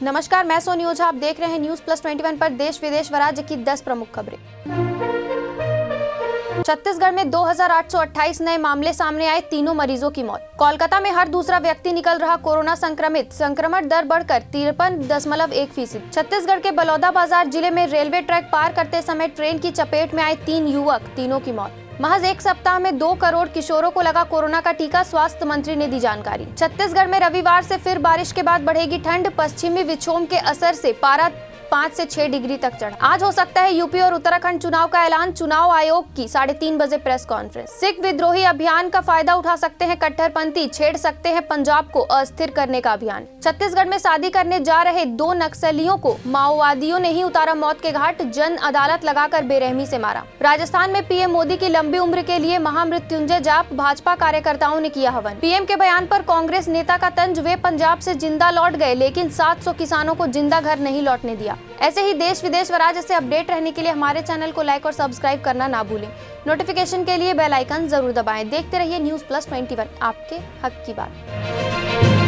नमस्कार, मैं सोनी ओझा। आप देख रहे हैं न्यूज प्लस 21 पर देश विदेश व राज्य की 10 प्रमुख खबरें। छत्तीसगढ़ में 2828 नए मामले सामने आए, तीनों मरीजों की मौत। कोलकाता में हर दूसरा व्यक्ति निकल रहा कोरोना संक्रमित, संक्रमण दर बढ़कर 53.1%। छत्तीसगढ़ के बलौदाबाजार जिले में रेलवे ट्रैक पार करते समय ट्रेन की चपेट में आए 3 युवक, तीनों की मौत। महज एक सप्ताह में 2 करोड़ किशोरों को लगा कोरोना का टीका, स्वास्थ्य मंत्री ने दी जानकारी। छत्तीसगढ़ में रविवार से फिर बारिश के बाद बढ़ेगी ठंड, पश्चिमी विक्षोभ के असर से पारा 5 से 6 डिग्री तक चढ़ा। आज हो सकता है यूपी और उत्तराखंड चुनाव का ऐलान, चुनाव आयोग की 3:30 बजे प्रेस कॉन्फ्रेंस। सिख विद्रोही अभियान का फायदा उठा सकते हैं कट्टरपंथी, छेड़ सकते हैं पंजाब को अस्थिर करने का अभियान। छत्तीसगढ़ में शादी करने जा रहे 2 नक्सलियों को माओवादियों ने ही उतारा मौत के घाट, जन अदालत लगाकर बेरहमी से मारा। राजस्थान में पीएम मोदी की लंबी उम्र के लिए महामृत्युंजय जाप, भाजपा कार्यकर्ताओं ने किया हवन। पीएम के बयान पर कांग्रेस नेता का तंज, वे पंजाब से जिंदा लौट गए लेकिन 700 किसानों को जिंदा घर नहीं लौटने दिया। ऐसे ही देश विदेश व राज्य से अपडेट रहने के लिए हमारे चैनल को लाइक और सब्सक्राइब करना ना भूलें। नोटिफिकेशन के लिए बेल आइकन जरूर दबाएं। देखते रहिए न्यूज प्लस 21, आपके हक की बात।